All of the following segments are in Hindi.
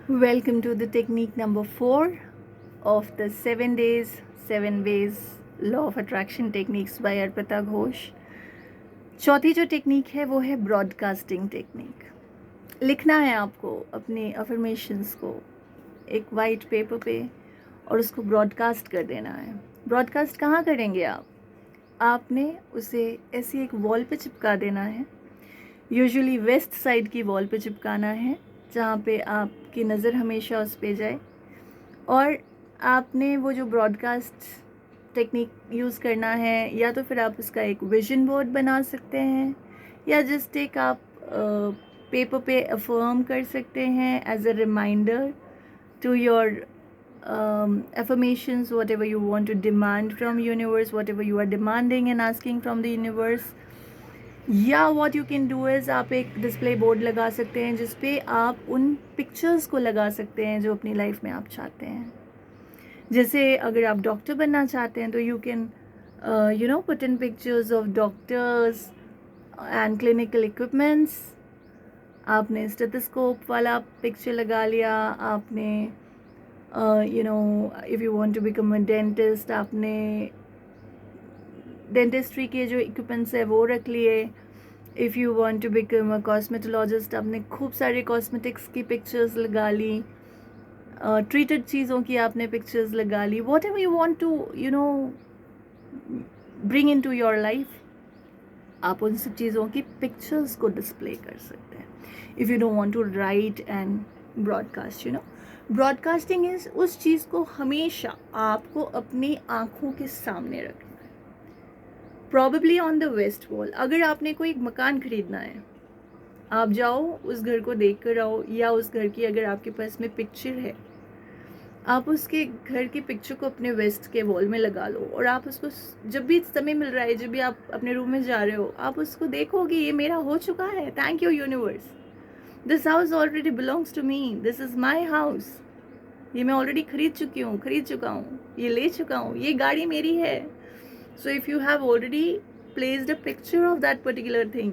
Welcome to the technique number 4 of the 7 days, 7 ways law of attraction techniques by Arpita Ghosh. चौथी जो टेक्निक है वो है ब्रॉडकास्टिंग टेक्निक। लिखना है आपको अपने अफर्मेशंस को एक वाइट पेपर पे और उसको ब्रॉडकास्ट कर देना है। ब्रॉडकास्ट कहाँ करेंगे आप? आपने उसे ऐसी एक वॉल पे चिपका देना है। यूजुअली वेस्ट साइड की वॉल पे चिपकाना है जहाँ पे आपकी नज़र हमेशा उस पे जाए। और आपने वो जो ब्रॉडकास्ट टेक्निक यूज़ करना है, या तो फिर आप उसका एक विजन बोर्ड बना सकते हैं, या जस्ट एक आप पेपर पे अफर्म कर सकते हैं as a reminder to your affirmations, whatever you want to demand from universe, whatever you are demanding and asking from the universe. या what you can do is आप एक डिस्प्ले बोर्ड लगा सकते हैं जिस पे आप उन पिक्चर्स को लगा सकते हैं जो अपनी लाइफ में आप चाहते हैं। जैसे अगर आप डॉक्टर बनना चाहते हैं तो you can put in pictures of doctors and clinical equipments. आपने स्टेथोस्कोप वाला पिक्चर लगा लिया, आपने if you want to become a dentist आपने डेंटिस्ट्री के जो इक्विपमेंट्स है वो रख लिए। If you want to become a cosmetologist आपने खूब सारे कॉस्मेटिक्स की पिक्चर्स लगा ली, ट्रीटेड चीज़ों की आपने पिक्चर्स लगा ली। Whatever you want to bring into your life, आप उन सब चीज़ों की पिक्चर्स को डिस्प्ले कर सकते हैं। If you don't want to write and broadcast, broadcasting is उस चीज़ को हमेशा आपको अपनी आँखों के सामने रखना है। Probably on the west wall. अगर आपने कोई मकान ख़रीदना है, आप जाओ उस घर को देख कर आओ, या उस घर की अगर आपके पास में पिक्चर है, आप उसके घर की पिक्चर को अपने वेस्ट के वॉल में लगा लो। और आप उसको जब भी समय मिल रहा है, जब भी आप अपने रूम में जा रहे हो, आप उसको देखो कि ये मेरा हो चुका है। Thank you universe, this house already belongs to me, this is my house. ये मैं ऑलरेडी खरीद चुका हूँ, ये ले चुका हूँ, ये गाड़ी मेरी है। So if you have already placed a picture of that particular thing,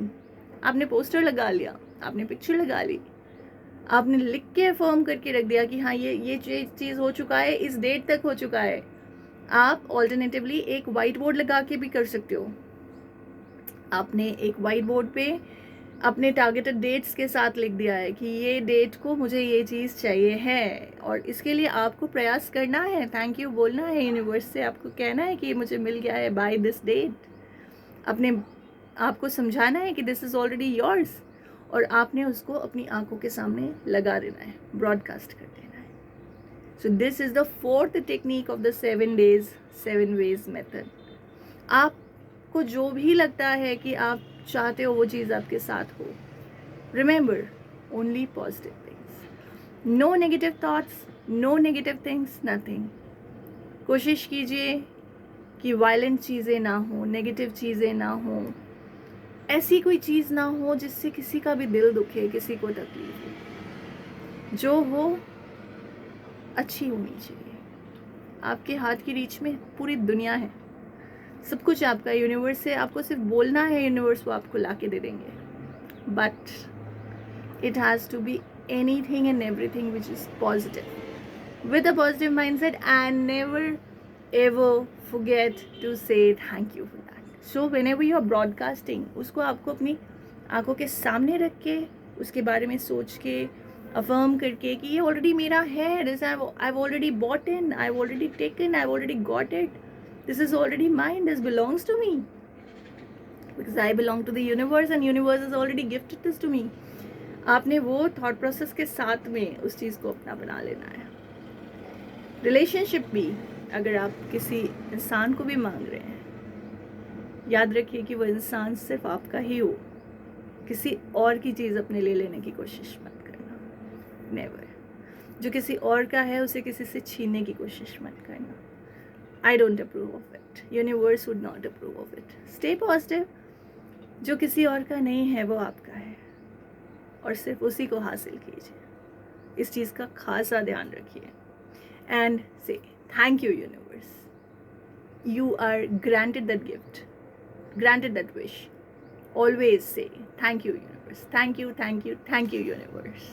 आपने पोस्टर लगा लिया, आपने पिक्चर लगा ली, आपने लिख के अफर्म करके रख दिया कि हाँ ये चीज़ हो चुका है, इस डेट तक हो चुका है। आप ऑल्टरनेटिवली एक वाइट बोर्ड लगा के भी कर सकते हो। आपने एक वाइट बोर्ड पे अपने टारगेटेड डेट्स के साथ लिख दिया है कि ये डेट को मुझे ये चीज़ चाहिए है, और इसके लिए आपको प्रयास करना है, थैंक यू बोलना है यूनिवर्स से, आपको कहना है कि मुझे मिल गया है बाय दिस डेट। अपने आपको समझाना है कि दिस इज़ ऑलरेडी योर्स, और आपने उसको अपनी आंखों के सामने लगा देना है, ब्रॉडकास्ट कर देना है। So this is the fourth technique of the 7 days 7 ways method. आपको जो भी लगता है कि आप चाहते हो वो चीज़ आपके साथ हो, remember only positive things, no negative thoughts, no negative things, nothing. कोशिश कीजिए कि वायलेंट चीज़ें ना हो, नेगेटिव चीज़ें ना हो, ऐसी कोई चीज़ ना हो जिससे किसी का भी दिल दुखे, किसी को तकलीफ हो। जो हो अच्छी होनी चाहिए। आपके हाथ की रीच में पूरी दुनिया है, सब कुछ आपका यूनिवर्स है, आपको सिर्फ बोलना है, यूनिवर्स वो आपको ला के दे देंगे। But it has to be anything and everything which is positive, with a positive mindset, and never ever forget to say thank you for that. So whenever you are broadcasting, उसको आपको अपनी आंखों के सामने रख के, उसके बारे में सोच के, अफर्म करके कि ये ऑलरेडी मेरा है, this I have already bought in, I have already taken, I have already got it, this is already mine, this belongs to me, because I belong to the universe and universe has already gifted this to me. आपने वो थॉट प्रोसेस के साथ में उस चीज़ को अपना बना लेना है। रिलेशनशिप भी अगर आप किसी इंसान को भी मांग रहे हैं, याद रखिए कि वो इंसान सिर्फ आपका ही हो, किसी और की चीज़ अपने ले लेने की कोशिश मत करना, नेवर। जो किसी और का है उसे किसी से छीनने की कोशिश मत करना। I don't approve of it. Universe would not approve of it. Stay positive. जो किसी और का नहीं है वो आपका है, और सिर्फ उसी को हासिल कीजिए। इस चीज़ का खासा ध्यान रखिए। And say thank you universe. You are granted that gift, granted that wish. Always say thank you universe. Thank you, thank you, thank you universe.